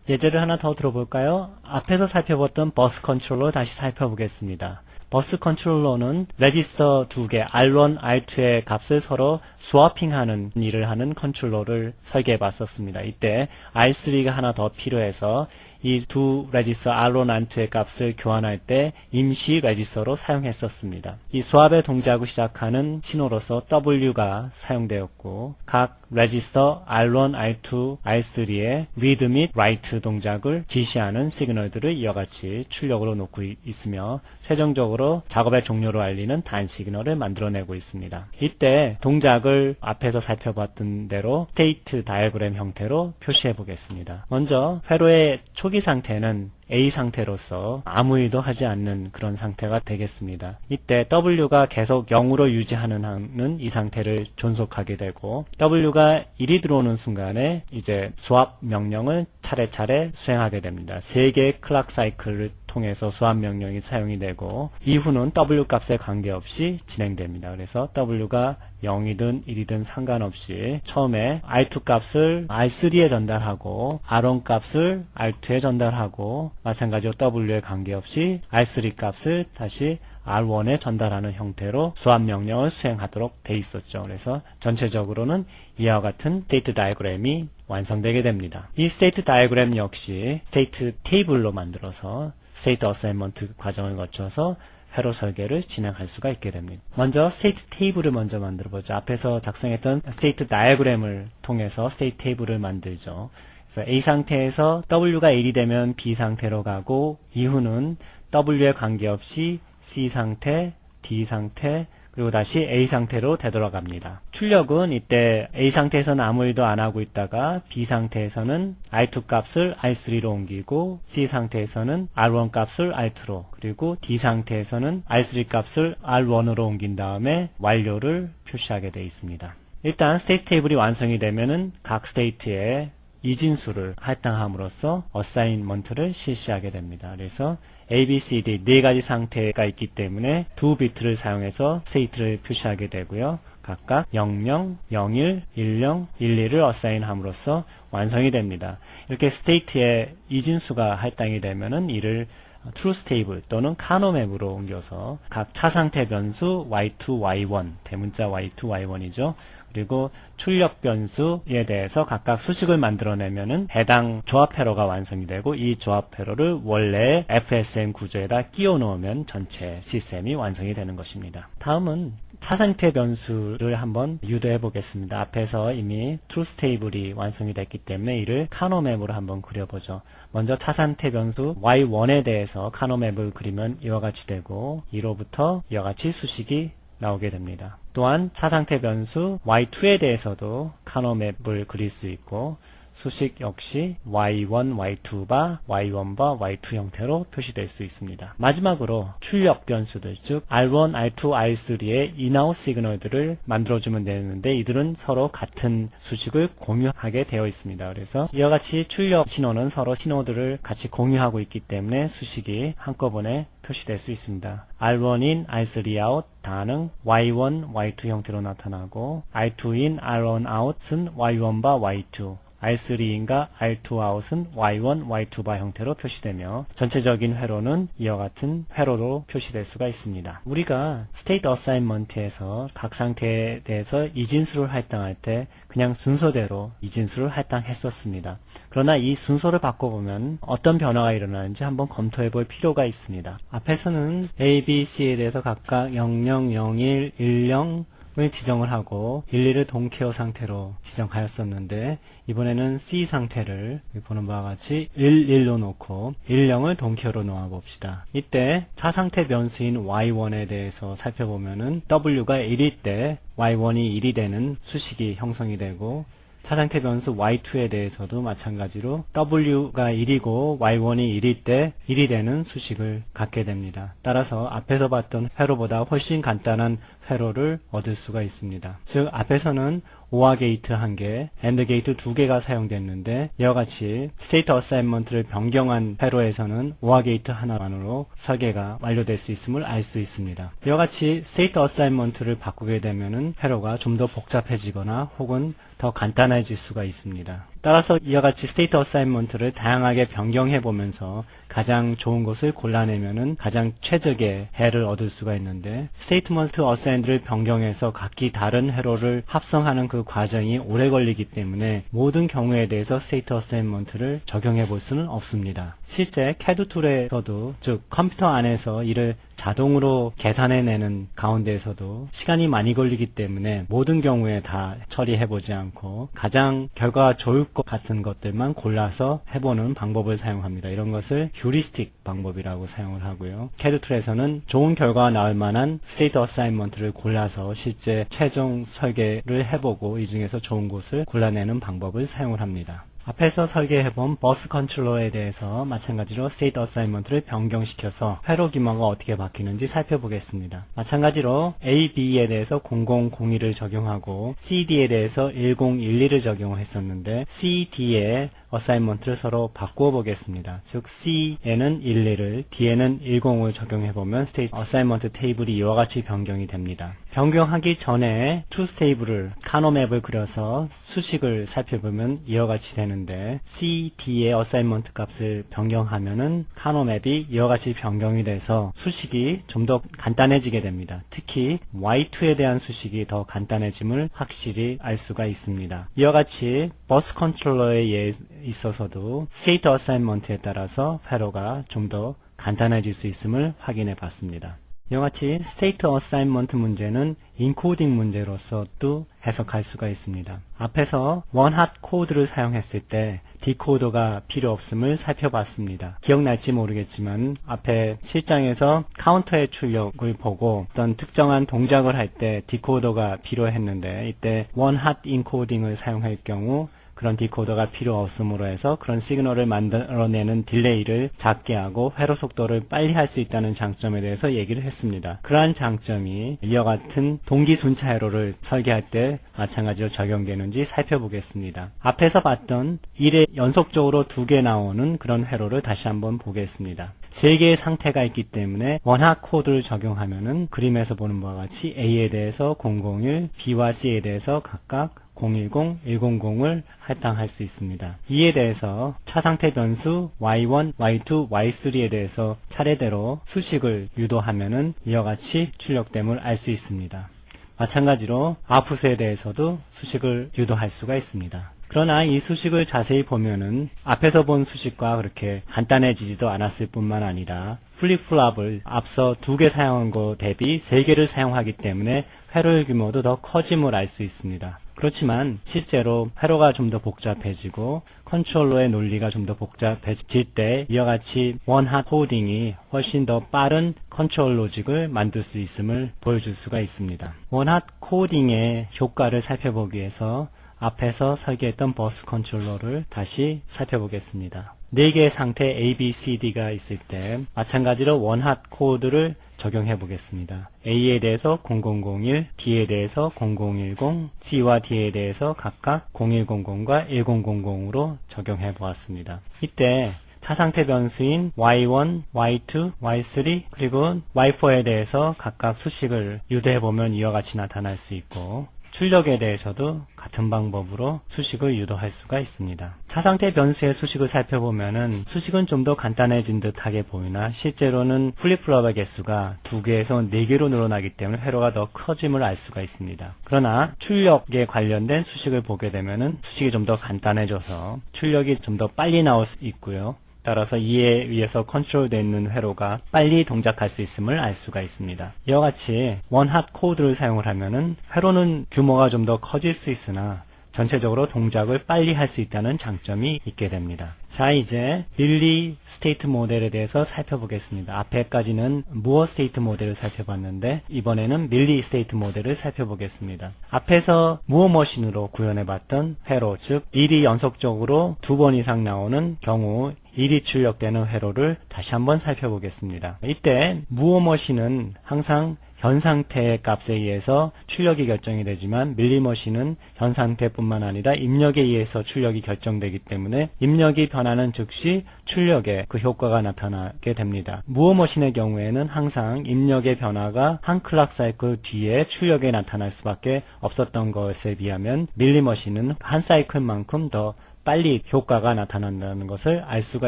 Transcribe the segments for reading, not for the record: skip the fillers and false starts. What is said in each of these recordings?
예제를 하나 더 들어볼까요? 앞에서 살펴봤던 버스 컨트롤러 다시 살펴보겠습니다. 버스 컨트롤러는 레지스터 두 개 R1, R2의 값을 서로 스와핑하는 일을 하는 컨트롤러를 설계해 봤었습니다. 이때 R3가 하나 더 필요해서 이 두 레지스터 R1, R2의 값을 교환할 때 임시 레지스터로 사용했었습니다. 이 스왑의 동작을 시작하는 신호로서 W가 사용되었고 각 레지스터 R1, R2, R3의 리드 및 라이트 동작을 지시하는 시그널들을 이와 같이 출력으로 놓고 있으며 최종적으로 작업의 종료를 알리는 단 시그널을 만들어내고 있습니다. 이때 동작을 앞에서 살펴봤던 대로 스테이트 다이어그램 형태로 표시해 보겠습니다. 먼저 회로의 초기 상태는 A 상태로서 아무 일도 하지 않는 그런 상태가 되겠습니다. 이때 W가 계속 0으로 유지하는 한은 이 상태를 존속하게 되고 W가 1이 들어오는 순간에 이제 스왑 명령을 차례차례 수행하게 됩니다. 3개의 클락 사이클을 통해서 스왑 명령이 사용이 되고 이후는 W 값에 관계없이 진행됩니다. 그래서 W가 0이든 1이든 상관없이 처음에 R2 값을 R3에 전달하고 R1 값을 R2에 전달하고 마찬가지로 W에 관계없이 R3 값을 다시 R1에 전달하는 형태로 스왑 명령을 수행하도록 돼 있었죠. 그래서 전체적으로는 이와 같은 스테이트 다이어그램이 완성되게 됩니다. 이 스테이트 다이어그램 역시 스테이트 테이블로 만들어서 스테이트 어사인먼트 과정을 거쳐서 회로 설계를 진행할 수가 있게 됩니다. 먼저 스테이트 테이블을 먼저 만들어 보죠. 앞에서 작성했던 스테이트 다이어그램을 통해서 스테이트 테이블을 만들죠. 그래서 A 상태에서 W가 1이 되면 B 상태로 가고 이후는 W에 관계없이 C 상태, D 상태, 그리고 다시 A 상태로 되돌아갑니다. 출력은 이때 A 상태에서는 아무 일도 안 하고 있다가 B 상태에서는 R2 값을 R3로 옮기고 C 상태에서는 R1 값을 R2로 그리고 D 상태에서는 R3 값을 R1으로 옮긴 다음에 완료를 표시하게 되어 있습니다. 일단 스테이트 테이블이 완성이 되면은 각 스테이트에 이진수를 할당함으로써 어사인먼트를 실시하게 됩니다. 그래서 A, B, C, D 네 가지 상태가 있기 때문에 두 비트를 사용해서 스테이트를 표시하게 되고요. 각각 00, 01, 10, 12를 어사인함으로써 완성이 됩니다. 이렇게 스테이트에 이진수가 할당이 되면은 이를 트루스 테이블 또는 카노맵으로 옮겨서 각 차상태 변수 y2, y1 대문자 y2, y1이죠. 그리고 출력 변수에 대해서 각각 수식을 만들어내면은 해당 조합 회로가 완성이 되고 이 조합 회로를 원래의 FSM 구조에다 끼워 넣으면 전체 시스템이 완성이 되는 것입니다. 다음은 차상태 변수를 한번 유도해 보겠습니다. 앞에서 이미 트루스 테이블이 완성이 됐기 때문에 이를 카노맵으로 한번 그려보죠. 먼저 차상태 변수 y1에 대해서 카노맵을 그리면 이와 같이 되고 이로부터 이와 같이 수식이 나오게 됩니다. 또한 차상태 변수 y2에 대해서도 카노맵을 그릴 수 있고 수식 역시 y1, y2바, y1바, y2 형태로 표시될 수 있습니다. 마지막으로 출력 변수들, 즉 R1, R2, R3의 인아웃 시그널들을 만들어주면 되는데 이들은 서로 같은 수식을 공유하게 되어 있습니다. 그래서 이와 같이 출력 신호는 서로 신호들을 같이 공유하고 있기 때문에 수식이 한꺼번에 표시될 수 있습니다. R1in, R3 out 다는 Y1, Y2 형태로 나타나고 R2in, R1 out은 Y1바 Y2 R3인과 R2 out은 Y1, Y2바 형태로 표시되며 전체적인 회로는 이와 같은 회로로 표시될 수가 있습니다. 우리가 스테이트 어사인먼트에서 각 상태에 대해서 이진수를 할당할 때 그냥 순서대로 이진수를 할당했었습니다. 그러나 이 순서를 바꿔보면 어떤 변화가 일어나는지 한번 검토해 볼 필요가 있습니다. 앞에서는 A, B, C에 대해서 각각 00, 01, 10, 을 지정을 하고 12를 동케어 상태로 지정하였었는데 이번에는 C 상태를 보는 바와 같이 11로 놓고 10을 동케어로 놓아 봅시다. 이때 차상태 변수인 Y1에 대해서 살펴보면은 W가 1일 때 Y1이 1이 되는 수식이 형성이 되고 차상태 변수 y2에 대해서도 마찬가지로 w가 1이고 y1이 1일 때 1이 되는 수식을 갖게 됩니다. 따라서 앞에서 봤던 회로보다 훨씬 간단한 회로를 얻을 수가 있습니다. 즉 앞에서는 OR 게이트 1개, AND 게이트 2개가 사용됐는데 이와 같이 스테이트 어사인먼트를 변경한 회로에서는 OR 게이트 하나만으로 설계가 완료될 수 있음을 알 수 있습니다. 이와 같이 스테이트 어사인먼트를 바꾸게 되면은 회로가 좀 더 복잡해지거나 혹은 더 간단해질 수가 있습니다. 따라서 이와 같이 스테이트 어사인먼트를 다양하게 변경해 보면서 가장 좋은 것을 골라내면은 가장 최적의 해를 얻을 수가 있는데, 스테이트먼트 어사인드를 변경해서 각기 다른 회로를 합성하는 그 과정이 오래 걸리기 때문에 모든 경우에 대해서 스테이트 어사인먼트를 적용해 볼 수는 없습니다. 실제 CAD 툴에서도, 즉 컴퓨터 안에서 이를 자동으로 계산해내는 가운데에서도 시간이 많이 걸리기 때문에 모든 경우에 다 처리해보지 않고 가장 결과가 좋을 것 같은 것들만 골라서 해보는 방법을 사용합니다. 이런 것을 휴리스틱 방법이라고 사용을 하고요. CAD 툴에서는 좋은 결과가 나올 만한 스테이트 어사인먼트를 골라서 실제 최종 설계를 해보고 이 중에서 좋은 곳을 골라내는 방법을 사용을 합니다. 앞에서 설계해본 버스 컨트롤러에 대해서 마찬가지로 스테이트 어사인먼트를 변경시켜서 회로 규모가 어떻게 바뀌는지 살펴보겠습니다. 마찬가지로 A, B에 대해서 0001을 적용하고 CD에 대해서 1012를 적용했었는데 C, D에 어사인먼트를 서로 바꾸어 보겠습니다. 즉 C에는 11을, D에는 10을 적용해보면 스테이트 어사인먼트 테이블이 이와 같이 변경이 됩니다. 변경하기 전에 truth 테이블을, 카노맵을 그려서 수식을 살펴보면 이와 같이 되는데, C, D의 어사인먼트 값을 변경하면은 카노맵이 이와 같이 변경이 돼서 수식이 좀 더 간단해지게 됩니다. 특히 Y2에 대한 수식이 더 간단해짐을 확실히 알 수가 있습니다. 이와 같이 버스 컨트롤러에 있어서도 스테이트 어사인먼트에 따라서 회로가 좀 더 간단해질 수 있음을 확인해 봤습니다. 이와 같이 스테이트 어사인먼트 문제는 인코딩 문제로서도 해석할 수가 있습니다. 앞에서 원핫 코드를 사용했을 때 디코더가 필요 없음을 살펴봤습니다. 기억날지 모르겠지만 앞에 실장에서 카운터의 출력을 보고 어떤 특정한 동작을 할 때 디코더가 필요했는데, 이때 원핫 인코딩을 사용할 경우 그런 디코더가 필요 없음으로 해서 그런 시그널을 만들어내는 딜레이를 작게 하고 회로 속도를 빨리 할 수 있다는 장점에 대해서 얘기를 했습니다. 그러한 장점이 이와 같은 동기 순차 회로를 설계할 때 마찬가지로 적용되는지 살펴보겠습니다. 앞에서 봤던 1에 연속적으로 2개 나오는 그런 회로를 다시 한번 보겠습니다. 3개의 상태가 있기 때문에 원핫 코드를 적용하면은 그림에서 보는 바와 같이 A에 대해서 001, B와 C에 대해서 각각 010, 100을 할당할 수 있습니다. 이에 대해서 차상태 변수 Y1, Y2, Y3에 대해서 차례대로 수식을 유도하면은 이와 같이 출력됨을 알 수 있습니다. 마찬가지로 아웃풋에 대해서도 수식을 유도할 수가 있습니다. 그러나 이 수식을 자세히 보면은 앞에서 본 수식과 그렇게 간단해지지도 않았을 뿐만 아니라 플립플랍을 앞서 2개 사용한 것 대비 3개를 사용하기 때문에 회로의 규모도 더 커짐을 알 수 있습니다. 그렇지만 실제로 회로가 좀 더 복잡해지고 컨트롤러의 논리가 좀 더 복잡해질 때 이와 같이 원핫 코딩이 훨씬 더 빠른 컨트롤 로직을 만들 수 있음을 보여줄 수가 있습니다. 원핫 코딩의 효과를 살펴보기 위해서 앞에서 설계했던 버스 컨트롤러를 다시 살펴보겠습니다. 4개의 상태 A, B, C, D가 있을 때 마찬가지로 원핫 코드를 적용해 보겠습니다. A에 대해서 0001, B에 대해서 0010, C와 D에 대해서 각각 0100과 1000으로 적용해 보았습니다. 이때 차상태 변수인 Y1, Y2, Y3 그리고 Y4에 대해서 각각 수식을 유도해 보면 이와 같이 나타날 수 있고, 출력에 대해서도 같은 방법으로 수식을 유도할 수가 있습니다. 차상태 변수의 수식을 살펴보면은 수식은 좀 더 간단해진 듯하게 보이나 실제로는 플립플롭의 개수가 2개에서 4개로 늘어나기 때문에 회로가 더 커짐을 알 수가 있습니다. 그러나 출력에 관련된 수식을 보게 되면은 수식이 좀 더 간단해져서 출력이 좀 더 빨리 나올 수 있고요. 따라서 이에 의해서 컨트롤되어 있는 회로가 빨리 동작할 수 있음을 알 수가 있습니다. 이와 같이 원핫 코드를 사용을 하면은 회로는 규모가 좀 더 커질 수 있으나 전체적으로 동작을 빨리 할 수 있다는 장점이 있게 됩니다. 자, 이제 밀리 스테이트 모델에 대해서 살펴보겠습니다. 앞에까지는 무어 스테이트 모델을 살펴봤는데 이번에는 밀리 스테이트 모델을 살펴보겠습니다. 앞에서 무어 머신으로 구현해봤던 회로, 즉 1이 연속적으로 2번 이상 나오는 경우 1이 출력되는 회로를 다시 한번 살펴보겠습니다. 이때 무어 머신은 항상 현 상태의 값에 의해서 출력이 결정이 되지만 밀리머신은 현 상태뿐만 아니라 입력에 의해서 출력이 결정되기 때문에 입력이 변하는 즉시 출력에 그 효과가 나타나게 됩니다. 무어머신의 경우에는 항상 입력의 변화가 한 클락 사이클 뒤에 출력에 나타날 수밖에 없었던 것에 비하면 밀리머신은 한 사이클만큼 더 빨리 효과가 나타난다는 것을 알 수가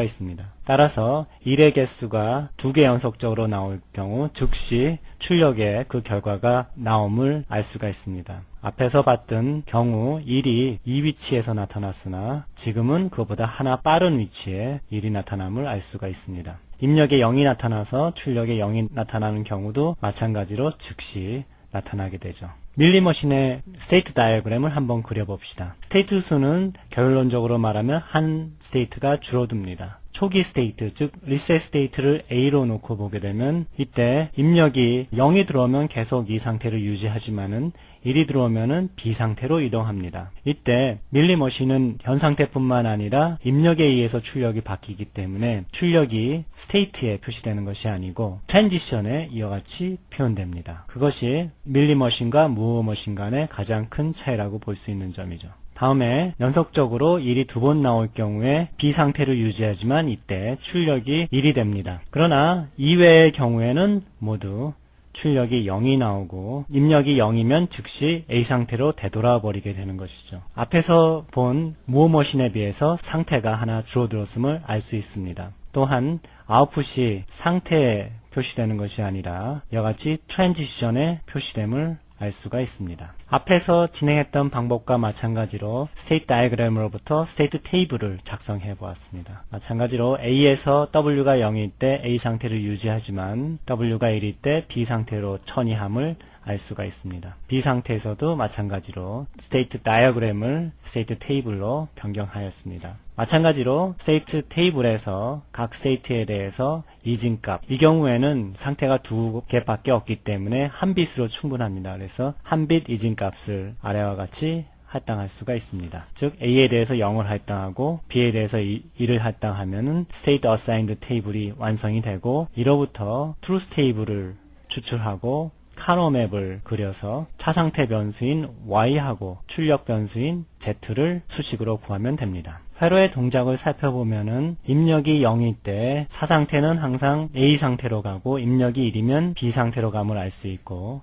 있습니다. 따라서 1의 개수가 2개 연속적으로 나올 경우 즉시 출력의 그 결과가 나옴을 알 수가 있습니다. 앞에서 봤던 경우 1이 이 위치에서 나타났으나 지금은 그보다 하나 빠른 위치에 1이 나타남을 알 수가 있습니다. 입력에 0이 나타나서 출력에 0이 나타나는 경우도 마찬가지로 즉시 나타나게 되죠. 밀리머신의 스테이트 다이어그램을 한번 그려봅시다. 스테이트 수는 결론적으로 말하면 한 스테이트가 줄어듭니다. 초기 스테이트, 즉 리셋 스테이트를 A로 놓고 보게 되면 이때 입력이 0이 들어오면 계속 이 상태를 유지하지만은 1이 들어오면은 B 상태로 이동합니다. 이때 밀리머신은 현 상태뿐만 아니라 입력에 의해서 출력이 바뀌기 때문에 출력이 스테이트에 표시되는 것이 아니고 트랜지션에 이와 같이 표현됩니다. 그것이 밀리머신과 무어머신 간의 가장 큰 차이라고 볼 수 있는 점이죠. 다음에 연속적으로 1이 2번 나올 경우에 B 상태를 유지하지만 이때 출력이 1이 됩니다. 그러나 이외의 경우에는 모두 출력이 0이 나오고 입력이 0이면 즉시 A 상태로 되돌아 버리게 되는 것이죠. 앞에서 본 무어머신에 비해서 상태가 하나 줄어들었음을 알 수 있습니다. 또한 아웃풋이 상태에 표시되는 것이 아니라 이와 같이 트랜지션에 표시됨을 알 수가 있습니다. 앞에서 진행했던 방법과 마찬가지로 스테이트 다이어그램으로부터 스테이트 테이블을 작성해 보았습니다. 마찬가지로 A에서 W가 0일 때 A 상태를 유지하지만 W가 1일 때 B 상태로 천이함을 알 수가 있습니다. B 상태에서도 마찬가지로 스테이트 다이어그램을 스테이트 테이블로 변경하였습니다. 마찬가지로 스테이트 테이블에서 각 스테이트에 대해서 이진값, 이 경우에는 상태가 2개밖에 없기 때문에 한 bit으로 충분합니다. 그래서 한 bit 이진값을 아래와 같이 할당할 수가 있습니다. 즉 A에 대해서 0을 할당하고 B에 대해서 1을 할당하면은 state assigned 테이블이 완성이 되고 이로부터 truth 테이블을 추출하고 카노맵을 그려서 차상태 변수인 Y하고 출력 변수인 Z를 수식으로 구하면 됩니다. 회로의 동작을 살펴보면은 입력이 0일 때 차상태는 항상 A 상태로 가고 입력이 1이면 B 상태로 감을 알 수 있고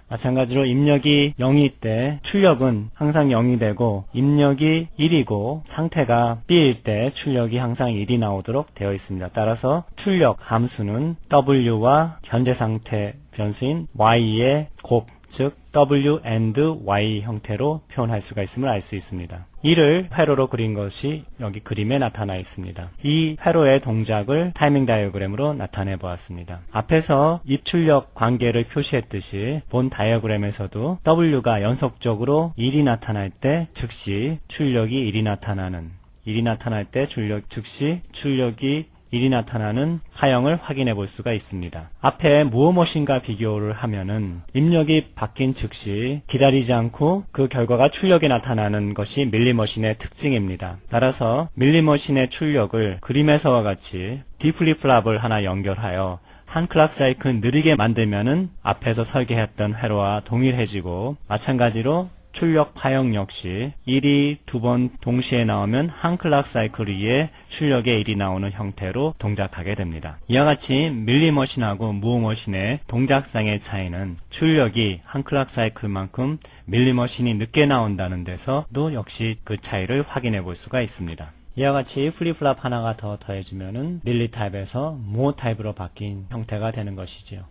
마찬가지로 입력이 0일 때 출력은 항상 0이 되고 입력이 1이고 상태가 B일 때 출력이 항상 1이 나오도록 되어 있습니다. 따라서 출력 함수는 W와 현재 상태 변수인 Y의 곱, 즉 W and Y 형태로 표현할 수가 있음을 알 수 있습니다. 이를 회로로 그린 것이 여기 그림에 나타나 있습니다. 이 회로의 동작을 타이밍 다이어그램으로 나타내 보았습니다. 앞에서 입출력 관계를 표시했듯이 본 다이어그램에서도 W가 연속적으로 1이 나타날 때 즉시 출력이 1이 나타나는 1이 나타날 때 즉시 출력이 1이 나타나는 하형을 확인해 볼 수가 있습니다. 앞에 무어머신과 비교를 하면은 입력이 바뀐 즉시 기다리지 않고 그 결과가 출력에 나타나는 것이 밀리머신의 특징입니다. 따라서 밀리머신의 출력을 그림에서와 같이 D 플립플랍을 하나 연결하여 한 클락 사이클 느리게 만들면은 앞에서 설계했던 회로와 동일해지고 마찬가지로 출력 파형 역시 1이 2번 동시에 나오면 한 클락 사이클 위에 출력에 1이 나오는 형태로 동작하게 됩니다. 이와 같이 밀리머신하고 무어머신의 동작상의 차이는 출력이 한 클락 사이클만큼 밀리머신이 늦게 나온다는 데서도 역시 그 차이를 확인해 볼 수가 있습니다. 이와 같이 플립플랍 하나가 더 더해지면은 밀리 타입에서 무어 타입으로 바뀐 형태가 되는 것이지요.